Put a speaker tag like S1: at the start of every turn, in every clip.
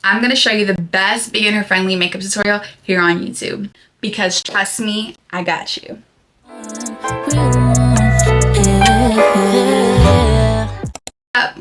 S1: I'm going to show you the best beginner-friendly makeup tutorial here on YouTube. Because trust me, I got you.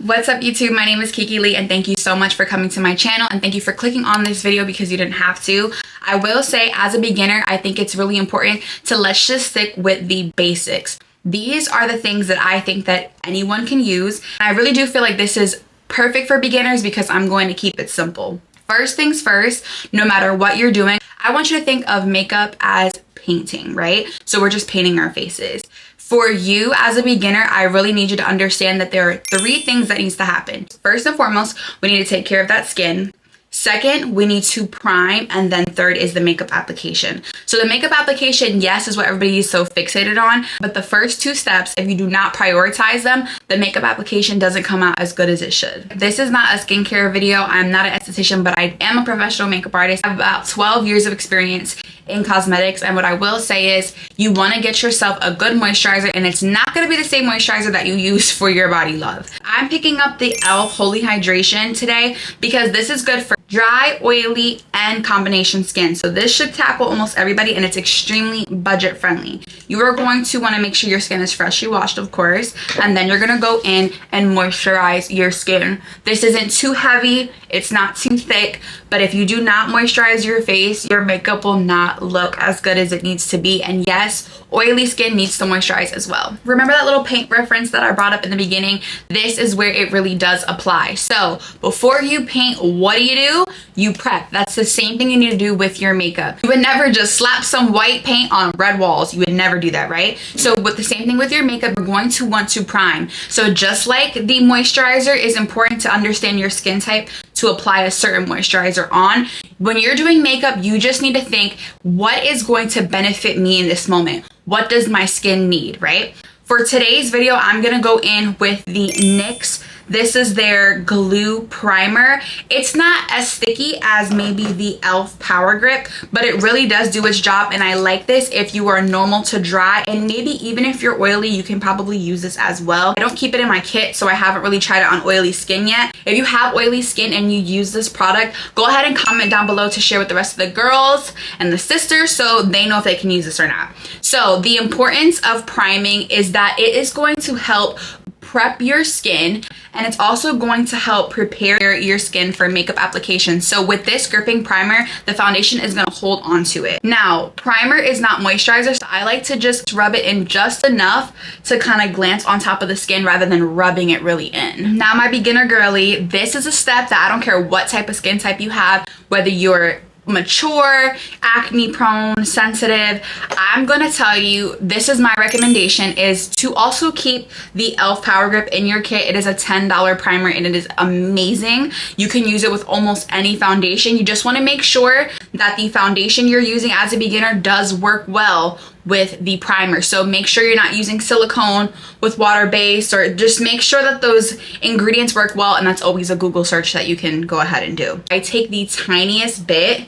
S1: What's up YouTube? My name is Kiki Lee and thank you so much for coming to my channel and thank you for clicking on this video because you didn't have to. I will say as a beginner, I think it's really important to let's just stick with the basics. These are the things that I think that anyone can use. I really do feel like this is perfect for beginners because I'm going to keep it simple. First things first, no matter what you're doing, I want you to think of makeup as painting, right? So we're just painting our faces. For you as a beginner, I really need you to understand that there are 3 things that needs to happen. First and foremost, we need to take care of that skin. Second, we need to prime, and then third is the makeup application. So the makeup application, yes, is what everybody is so fixated on, but the first 2 steps, if you do not prioritize them, the makeup application doesn't come out as good as it should. This is not a skincare video. I'm not an esthetician, but I am a professional makeup artist. I have about 12 years of experience in cosmetics, and what I will say is you want to get yourself a good moisturizer, and it's not going to be the same moisturizer that you use for your body love. I'm picking up the e.l.f. Holy Hydration today because this is good for dry, oily, and combination skin. So this should tackle almost everybody and it's extremely budget friendly. You are going to want to make sure your skin is freshly washed, of course, and then you're going to go in and moisturize your skin. This isn't too heavy, it's not too thick, but if you do not moisturize your face, your makeup will not look as good as it needs to be. And yes, oily skin needs to moisturize as well. Remember that little paint reference that I brought up in the beginning? This is where it really does apply. So before you paint, what do? You prep. That's the same thing you need to do with your makeup. You would never just slap some white paint on red walls. You would never do that, right? So with the same thing with your makeup, you're going to want to prime. So just like the moisturizer is important to understand your skin type to apply a certain moisturizer on, when you're doing makeup, you just need to think, what is going to benefit me in this moment? What does my skin need, right? For today's video, I'm gonna go in with the NYX. This is their glue primer. It's not as sticky as maybe the e.l.f. Power Grip, but it really does do its job, and I like this if you are normal to dry, and maybe even if you're oily, you can probably use this as well. I don't keep it in my kit, so I haven't really tried it on oily skin yet. If you have oily skin and you use this product, go ahead and comment down below to share with the rest of the girls and the sisters so they know if they can use this or not. So the importance of priming is that it is going to help prep your skin, and it's also going to help prepare your skin for makeup application. So with this gripping primer, the foundation is going to hold on to it. Now, primer is not moisturizer, so I like to just rub it in just enough to kind of glance on top of the skin rather than rubbing it really in. Now, my beginner girly, this is a step that I don't care what type of skin type you have, whether you're mature, acne prone, sensitive, I'm gonna tell you, this is my recommendation, is to also keep the e.l.f. Power Grip in your kit. It is a $10 primer and it is amazing. You can use it with almost any foundation. You just want to make sure that the foundation you're using as a beginner does work well with the primer. So make sure you're not using silicone with water base, or just make sure that those ingredients work well, and that's always a Google search that you can go ahead and do. I take the tiniest bit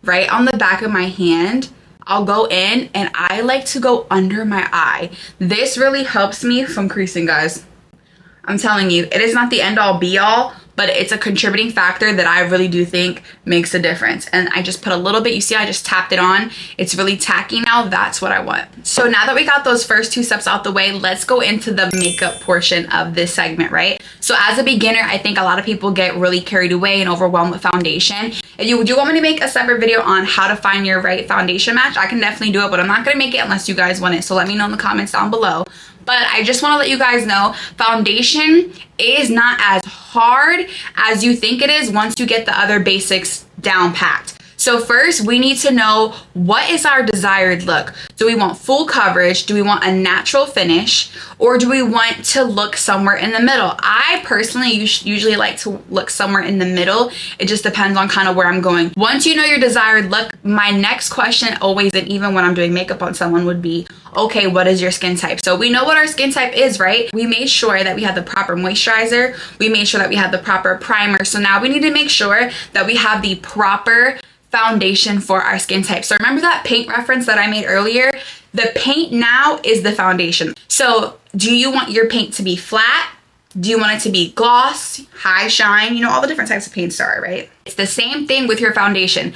S1: right on the back of my hand. I'll go in and I like to go under my eye. This really helps me from creasing, guys. I'm telling you, it is not the end all be all, but it's a contributing factor that I really do think makes a difference. And I just put a little bit, you see I just tapped it on. It's really tacky now, that's what I want. So now that we got those first 2 steps out the way, let's go into the makeup portion of this segment, right? So as a beginner, I think a lot of people get really carried away and overwhelmed with foundation. If you do want me to make a separate video on how to find your right foundation match, I can definitely do it, but I'm not gonna make it unless you guys want it. So let me know in the comments down below. But I just want to let you guys know, foundation is not as hard as you think it is once you get the other basics down packed. So first, we need to know, what is our desired look? Do we want full coverage? Do we want a natural finish? Or do we want to look somewhere in the middle? I personally usually like to look somewhere in the middle. It just depends on kind of where I'm going. Once you know your desired look, my next question always, and even when I'm doing makeup on someone, would be, okay, what is your skin type? So we know what our skin type is, right? We made sure that we had the proper moisturizer. We made sure that we had the proper primer. So now we need to make sure that we have the proper foundation for our skin type. So remember that paint reference that I made earlier? The paint now is the foundation. So do you want your paint to be flat? Do you want it to be gloss, high shine? You know, all the different types of paints there are, right? It's the same thing with your foundation.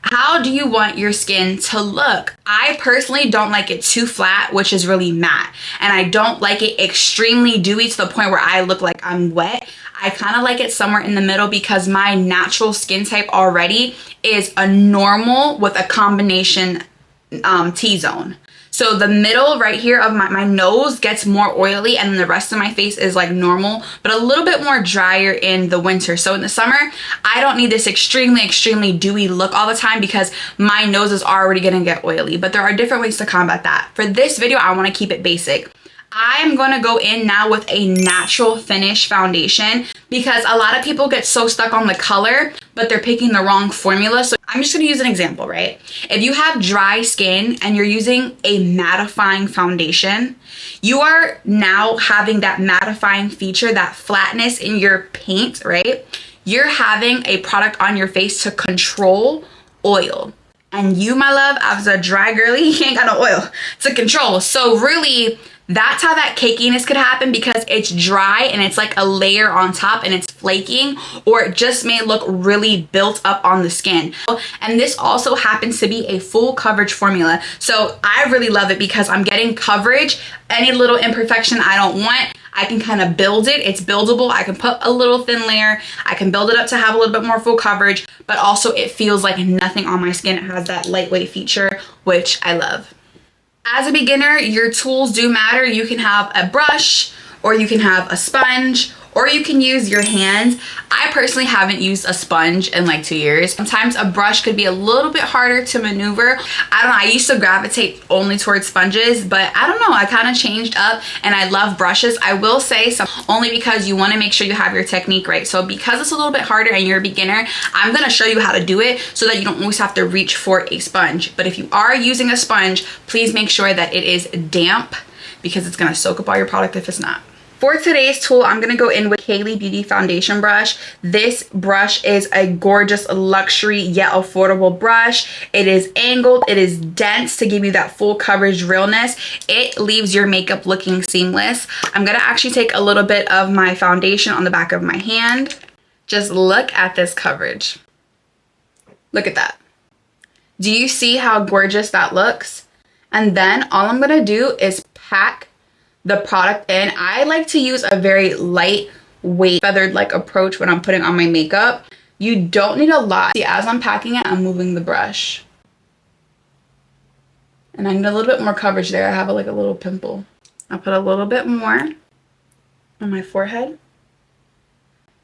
S1: How do you want your skin to look? I personally don't like it too flat, which is really matte. And I don't like it extremely dewy to the point where I look like I'm wet. I kind of like it somewhere in the middle because my natural skin type already is a normal with a combination T-zone. So the middle right here of my nose gets more oily, and then the rest of my face is like normal, but a little bit more drier in the winter. So in the summer, I don't need this extremely dewy look all the time because my nose is already gonna get oily. But there are different ways to combat that. For this video, I wanna keep it basic. I'm gonna go in now with a natural finish foundation because a lot of people get so stuck on the color, but they're picking the wrong formula. So I'm just gonna use an example, right? If you have dry skin and you're using a mattifying foundation, you are now having that mattifying feature, that flatness in your paint, right? You're having a product on your face to control oil. And you, my love, as a dry girly, you ain't got no oil to control. So really, that's how that cakiness could happen because it's dry and it's like a layer on top and it's flaking, or it just may look really built up on the skin. And this also happens to be a full coverage formula. So I really love it because I'm getting coverage. Any little imperfection I don't want, I can kind of build it. It's buildable. I can put a little thin layer. I can build it up to have a little bit more full coverage, but also it feels like nothing on my skin. It has that lightweight feature, which I love. As a beginner, your tools do matter. You can have a brush, or you can have a sponge, or you can use your hands. I personally haven't used a sponge in like 2 years. Sometimes a brush could be a little bit harder to maneuver. I don't know, I used to gravitate only towards sponges, but I don't know, I kind of changed up and I love brushes. I will say some, only because you want to make sure you have your technique right. So because it's a little bit harder and you're a beginner, I'm going to show you how to do it so that you don't always have to reach for a sponge. But if you are using a sponge, please make sure that it is damp because it's going to soak up all your product if it's not. For today's tool, I'm going to go in with Kaylee Beauty Foundation Brush. This brush is a gorgeous luxury yet affordable brush. It is angled, it is dense to give you that full coverage realness. It leaves your makeup looking seamless. I'm going to actually take a little bit of my foundation on the back of my hand. Just look at this coverage. Look at that. Do you see how gorgeous that looks? And then all I'm going to do is pack the product in. I like to use a very lightweight feathered like approach when I'm putting on my makeup. You don't need a lot. See, as I'm packing it, I'm moving the brush. And I need a little bit more coverage there. I have like a little pimple. I'll put a little bit more on my forehead.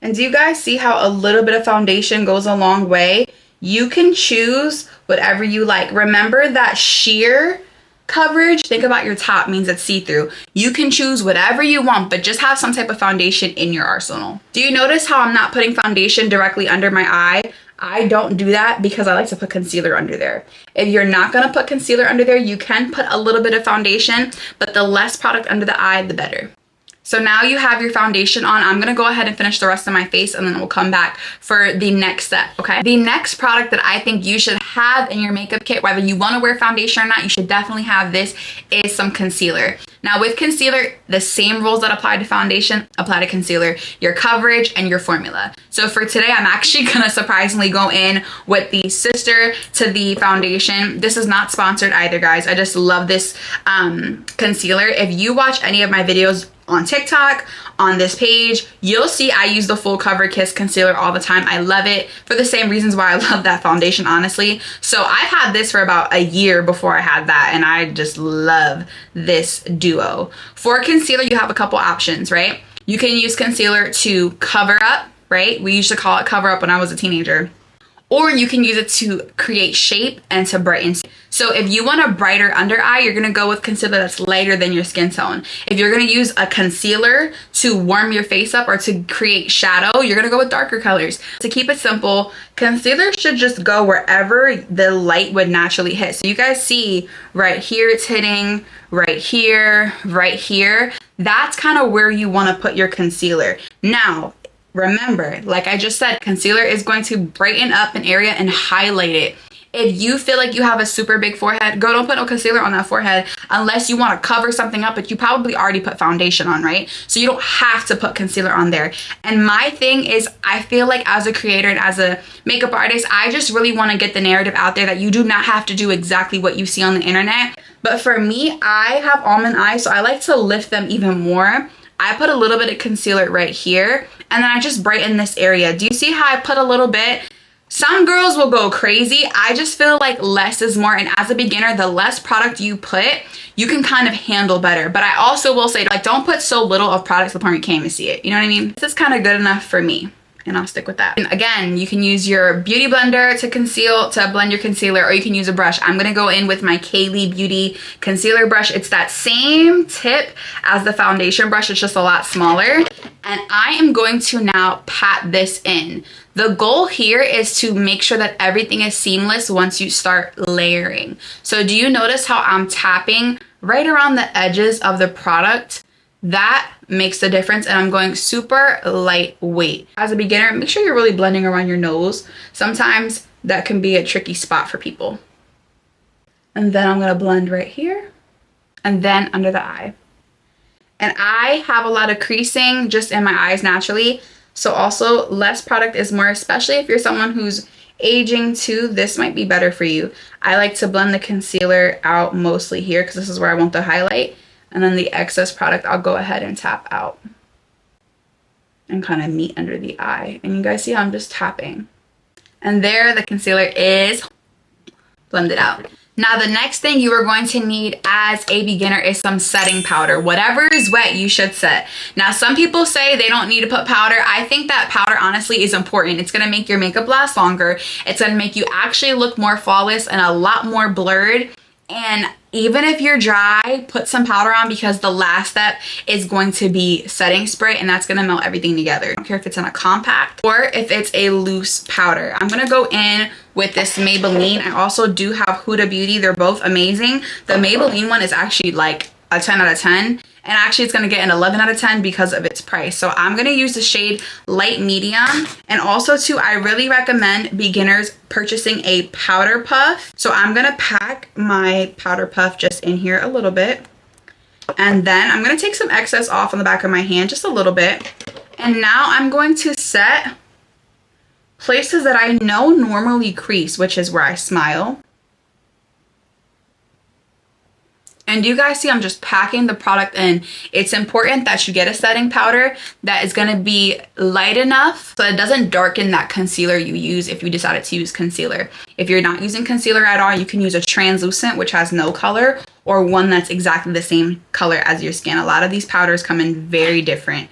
S1: And do you guys see how a little bit of foundation goes a long way? You can choose whatever you like. Remember that sheer coverage, think about your top, means it's see-through. You can choose whatever you want, but just have some type of foundation in your arsenal. Do you notice how I'm not putting foundation directly under my eye? I don't do that because I like to put concealer under there. If you're not gonna put concealer under there, you can put a little bit of foundation, but the less product under the eye, the better. So now you have your foundation on. I'm gonna go ahead and finish the rest of my face and then we'll come back for the next step, okay? The next product that I think you should have in your makeup kit, whether you wanna wear foundation or not, you should definitely have this, is some concealer. Now with concealer, the same rules that apply to foundation apply to concealer, your coverage and your formula. So for today, I'm actually gonna surprisingly go in with the sister to the foundation. This is not sponsored either, guys. I just love this concealer. If you watch any of my videos on TikTok, on this page, you'll see I use the Full Cover Kiss concealer all the time. I love it for the same reasons why I love that foundation, honestly. So I've had this for about a year before I had that, and I just love this duo. For concealer, you have a couple options, right? You can use concealer to cover up, right? We used to call it cover up when I was a teenager. Or you can use it to create shape and to brighten. So if you want a brighter under eye, you're gonna go with concealer that's lighter than your skin tone. If you're gonna use a concealer to warm your face up or to create shadow, you're gonna go with darker colors. To keep it simple, concealer should just go wherever the light would naturally hit. So you guys see right here it's hitting, right here, right here. That's kind of where you wanna put your concealer. Now, remember, like I just said, concealer is going to brighten up an area and highlight it. If you feel like you have a super big forehead, girl, don't put no concealer on that forehead unless you want to cover something up, but you probably already put foundation on, right? So you don't have to put concealer on there. And my thing is, I feel like as a creator and as a makeup artist, I just really want to get the narrative out there that you do not have to do exactly what you see on the internet. But for me, I have almond eyes, so I like to lift them even more. I put a little bit of concealer right here, and then I just brighten this area. Do you see how I put a little bit? Some girls will go crazy. I just feel like less is more, and as a beginner, the less product you put, you can kind of handle better. But I also will say, like, don't put so little of product to the point where you can't even see it. You know what I mean? This is kind of good enough for me, and I'll stick with that. And again, you can use your beauty blender to blend your concealer, or you can use a brush. I'm gonna go in with my Kaylee Beauty concealer brush. It's that same tip as the foundation brush, it's just a lot smaller. And I am going to now pat this in. The goal here is to make sure that everything is seamless once you start layering. So do you notice how I'm tapping right around the edges of the product? That makes the difference, and I'm going super lightweight. As a beginner, make sure you're really blending around your nose. Sometimes that can be a tricky spot for people. And then I'm gonna blend right here, and then under the eye. And I have a lot of creasing just in my eyes naturally, so also less product is more, especially if you're someone who's aging too. This might be better for you. I like to blend the concealer out mostly here because this is where I want the highlight. And then the excess product, I'll go ahead and tap out and kind of meet under the eye. And you guys see how I'm just tapping. And there the concealer is blended out. Now the next thing you are going to need as a beginner is some setting powder. Whatever is wet, you should set. Now some people say they don't need to put powder. I think that powder honestly is important. It's gonna make your makeup last longer. It's gonna make you actually look more flawless and a lot more blurred. And even if you're dry, put some powder on, because the last step is going to be setting spray, and that's gonna melt everything together. I don't care if it's in a compact or if it's a loose powder. I'm gonna go in with this Maybelline. I also do have Huda Beauty. They're both amazing. The Maybelline one is actually like a 10 out of 10. And actually it's gonna get an 11 out of 10 because of its price. So I'm gonna use the shade Light Medium. And also too, I really recommend beginners purchasing a powder puff. So I'm gonna pack my powder puff just in here a little bit. And then I'm gonna take some excess off on the back of my hand, just a little bit. And now I'm going to set places that I know normally crease, which is where I smile. And you guys see I'm just packing the product in. It's important that you get a setting powder that is gonna be light enough so it doesn't darken that concealer you use if you decided to use concealer. If you're not using concealer at all, you can use a translucent, which has no color, or one that's exactly the same color as your skin. A lot of these powders come in very different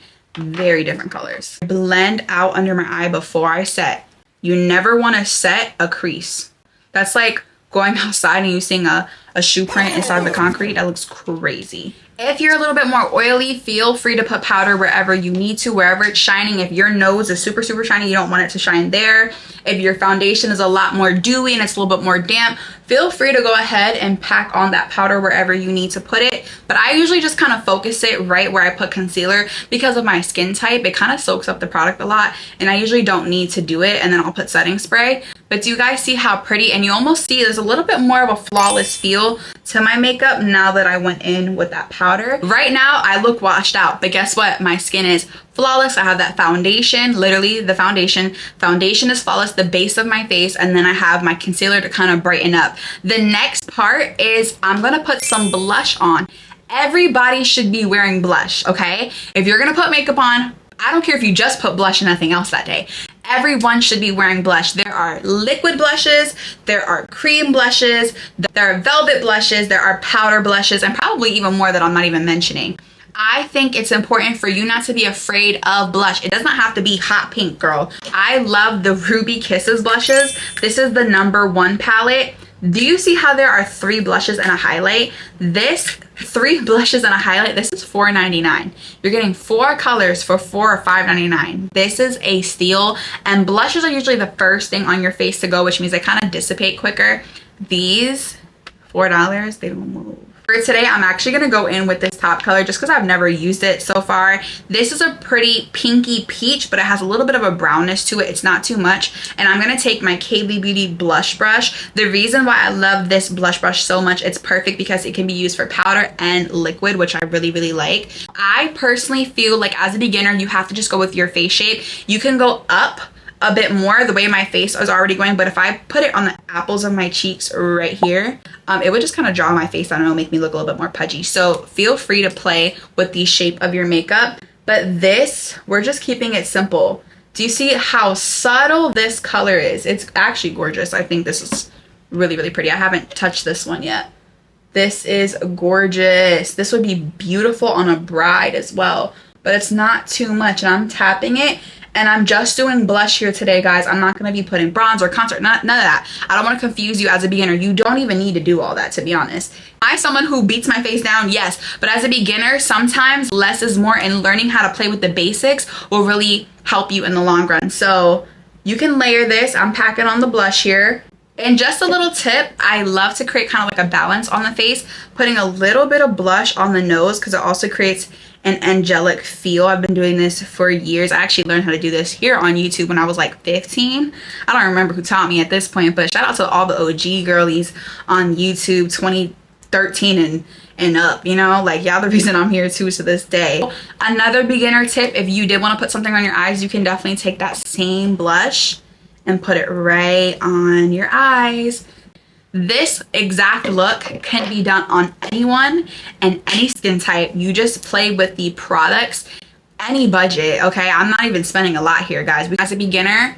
S1: colors. Blend out under my eye before I set. You never wanna set a crease. That's like going outside and you seeing a shoe print inside the concrete. That looks crazy. If you're a little bit more oily, feel free to put powder wherever you need to, wherever it's shining. If your nose is super, super shiny, you don't want it to shine there. If your foundation is a lot more dewy and it's a little bit more damp, feel free to go ahead and pack on that powder wherever you need to put it. But I usually just kind of focus it right where I put concealer because of my skin type. It kind of soaks up the product a lot, and I usually don't need to do it, and then I'll put setting spray. But do you guys see how pretty? And you almost see there's a little bit more of a flawless feel to my makeup now that I went in with that powder. Right now, I look washed out, but guess what? My skin is flawless. I have that foundation, literally the foundation. Foundation is flawless, the base of my face, and then I have my concealer to kind of brighten up. The next part is I'm gonna put some blush on. Everybody should be wearing blush, okay? If you're gonna put makeup on, I don't care if you just put blush and nothing else that day. Everyone should be wearing blush. There are liquid blushes, there are cream blushes, there are velvet blushes, there are powder blushes, and probably even more that I'm not even mentioning. I think it's important for you not to be afraid of blush. It does not have to be hot pink, girl. I love the Ruby Kisses blushes. This is the #1 palette. Do you see how there are 3 blushes and a highlight? This 3 blushes and a highlight, this is $4.99. You're getting 4 colors for $4 or $5.99. This is a steal, and blushes are usually the first thing on your face to go, which means they kind of dissipate quicker. These $4, they don't move. For today, I'm actually going to go in with this top color just because I've never used it so far. This is a pretty pinky peach, but it has a little bit of a brownness to it. It's not too much. And I'm going to take my Kaylee Beauty blush brush. The reason why I love this blush brush so much, it's perfect because it can be used for powder and liquid, which I really, really like. I personally feel like as a beginner, you have to just go with your face shape. You can go up a bit more the way my face is already going, but if I put it on the apples of my cheeks right here, it would just kind of draw my face down and it'll make me look a little bit more pudgy. So feel free to play with the shape of your makeup, but this, we're just keeping it simple. Do you see how subtle this color is? It's actually gorgeous. I think this is really, really pretty. I haven't touched this one yet. This is gorgeous. This would be beautiful on a bride as well, but it's not too much. And I'm tapping it. And I'm just doing blush here today, guys. I'm not going to be putting bronze or contour, none of that. I don't want to confuse you as a beginner. You don't even need to do all that, to be honest. Am I someone who beats my face down? Yes. But as a beginner, sometimes less is more, and learning how to play with the basics will really help you in the long run. So you can layer this. I'm packing on the blush here. And just a little tip, I love to create kind of like a balance on the face, putting a little bit of blush on the nose because it also creates an angelic feel. I've been doing this for years. I actually learned how to do this here on YouTube when I was like 15. I don't remember who taught me at this point, but shout out to all the OG girlies on YouTube 2013 and up, you know, like y'all the reason I'm here too to this day. Another beginner tip, if you did want to put something on your eyes, you can definitely take that same blush and put it right on your eyes. This exact look can be done on anyone and any skin type. You just play with the products, any budget, okay? I'm not even spending a lot here, guys. As a beginner,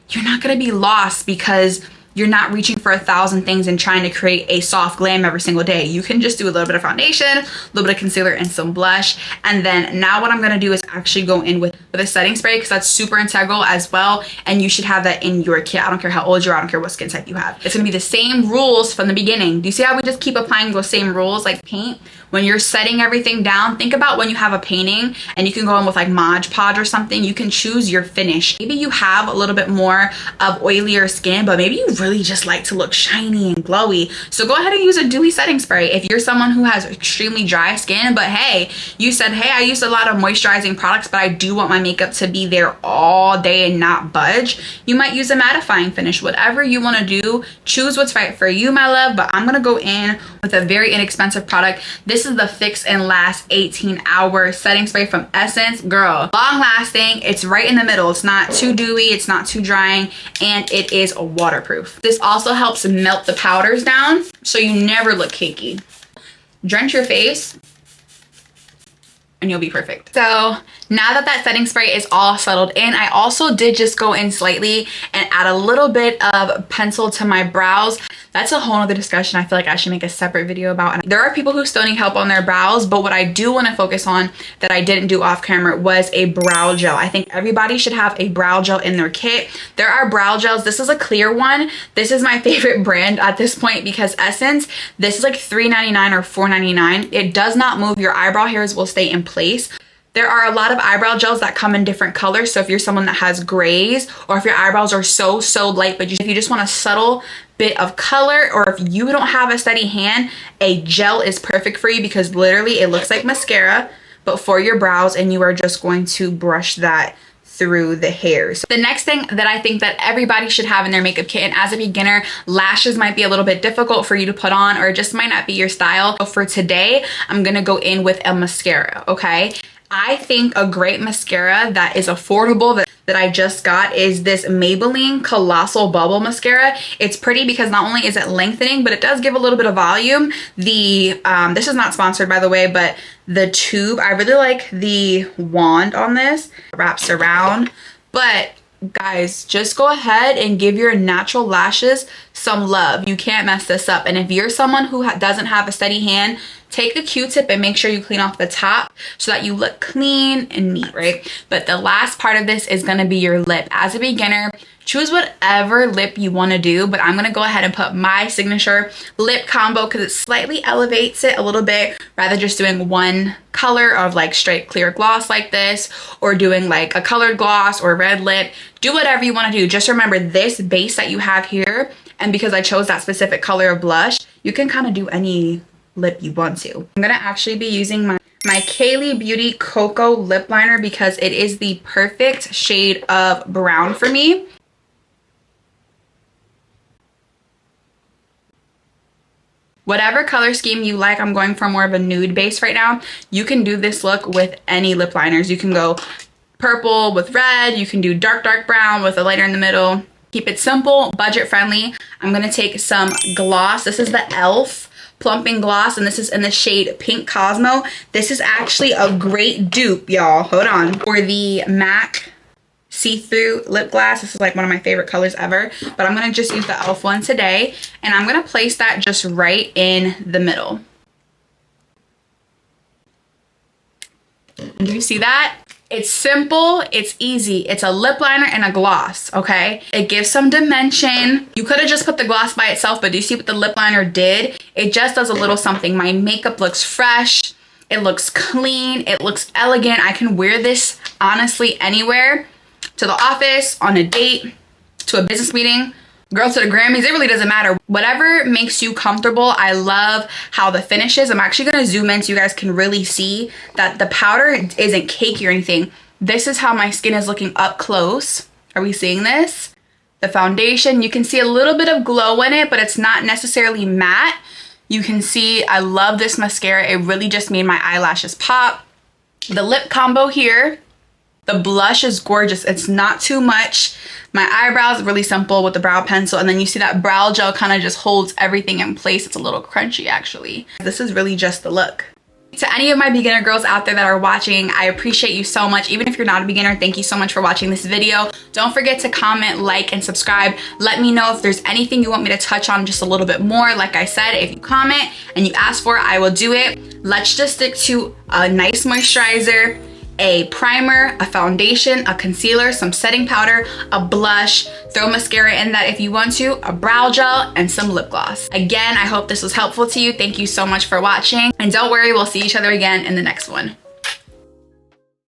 S1: you're not gonna be lost because you're not reaching for 1,000 things and trying to create a soft glam every single day. You can just do a little bit of foundation, a little bit of concealer, and some blush. And then now what I'm gonna do is actually go in with a setting spray because that's super integral as well. And you should have that in your kit. I don't care how old you are, I don't care what skin type you have. It's gonna be the same rules from the beginning. Do you see how we just keep applying those same rules like paint? When you're setting everything down, think about when you have a painting and you can go in with like Mod Podge or something, you can choose your finish. Maybe you have a little bit more of oilier skin, but maybe you really just like to look shiny and glowy. So go ahead and use a dewy setting spray. If you're someone who has extremely dry skin, but hey, you said, hey, I use a lot of moisturizing products, but I do want my makeup to be there all day and not budge, you might use a mattifying finish. Whatever you want to do, choose what's right for you, my love. But I'm gonna go in with a very inexpensive product. This is the Fix and Last 18-hour setting spray from Essence. Girl, long lasting, it's right in the middle. It's not too dewy, it's not too drying, and it is waterproof. This also helps melt the powders down so you never look cakey. Drench your face and you'll be perfect. So now that that setting spray is all settled in, I also did just go in slightly and add a little bit of pencil to my brows. That's a whole other discussion I feel like I should make a separate video about. And there are people who still need help on their brows, but what I do want to focus on that I didn't do off camera was a brow gel. I think everybody should have a brow gel in their kit. There are brow gels. This is a clear one. This is my favorite brand at this point because Essence, this is like $3.99 or $4.99. It does not move. Your eyebrow hairs will stay in place. There are a lot of eyebrow gels that come in different colors. So if you're someone that has grays, or if your eyebrows are so light, but if you just want a subtle bit of color, or if you don't have a steady hand, a gel is perfect for you because literally it looks like mascara, but for your brows, and you are just going to brush that through the hairs. The next thing that I think that everybody should have in their makeup kit, and as a beginner, lashes might be a little bit difficult for you to put on, or it just might not be your style. So for today, I'm gonna go in with a mascara, okay? I think a great mascara that is affordable that I just got is this Maybelline Colossal Bubble Mascara. It's pretty because not only is it lengthening, but it does give a little bit of volume. This is not sponsored, by the way, but the tube, I really like the wand on this. It wraps around, but guys, just go ahead and give your natural lashes some love. You can't mess this up. And if you're someone who doesn't have a steady hand, take a Q-tip and make sure you clean off the top so that you look clean and neat, right? But the last part of this is gonna be your lip. As a beginner, choose whatever lip you wanna do, but I'm gonna go ahead and put my signature lip combo because it slightly elevates it a little bit, rather just doing one color of like straight clear gloss like this, or doing like a colored gloss or red lip. Do whatever you wanna do. Just remember this base that you have here, and because I chose that specific color of blush, you can kind of do any lip you want to. I'm gonna actually be using my Kaylee Beauty Cocoa Lip Liner because it is the perfect shade of brown for me. Whatever color scheme you like, I'm going for more of a nude base right now. You can do this look with any lip liners. You can go purple with red. You can do dark brown with a lighter in the middle. Keep it simple, budget friendly. I'm gonna take some gloss. This is the e.l.f. Plumping Gloss, and this is in the shade Pink Cosmo. This is actually a great dupe, y'all. Hold on. For the MAC see-through lip gloss. This is like one of my favorite colors ever, but I'm gonna just use the e.l.f. one today, and I'm gonna place that just right in the middle. Do you see that? It's simple, it's easy. It's a lip liner and a gloss, okay? It gives some dimension. You could have just put the gloss by itself, but do you see what the lip liner did? It just does a little something. My makeup looks fresh. It looks clean. It looks elegant. I can wear this honestly anywhere. To the office, on a date, to a business meeting, girl, to the Grammys. It really doesn't matter. Whatever makes you comfortable. I love how the finish is. I'm actually going to zoom in so you guys can really see that the powder isn't cakey or anything. This is how my skin is looking up close. Are we seeing this? The foundation, you can see a little bit of glow in it, but it's not necessarily matte. You can see I love this mascara. It really just made my eyelashes pop. The lip combo here. The blush is gorgeous. It's not too much. My eyebrows are really simple with the brow pencil, and then you see that brow gel kind of just holds everything in place. It's a little crunchy actually. This is really just the look. To any of my beginner girls out there that are watching, I appreciate you so much. Even if you're not a beginner, thank you so much for watching this video. Don't forget to comment, like, and subscribe. Let me know if there's anything you want me to touch on just a little bit more. Like I said, if you comment and you ask for it, I will do it. Let's just stick to a nice moisturizer, a primer, a foundation, a concealer, some setting powder, a blush, throw mascara in that if you want to, a brow gel, and some lip gloss. Again, I hope this was helpful to you. Thank you so much for watching, and don't worry, we'll see each other again in the next one.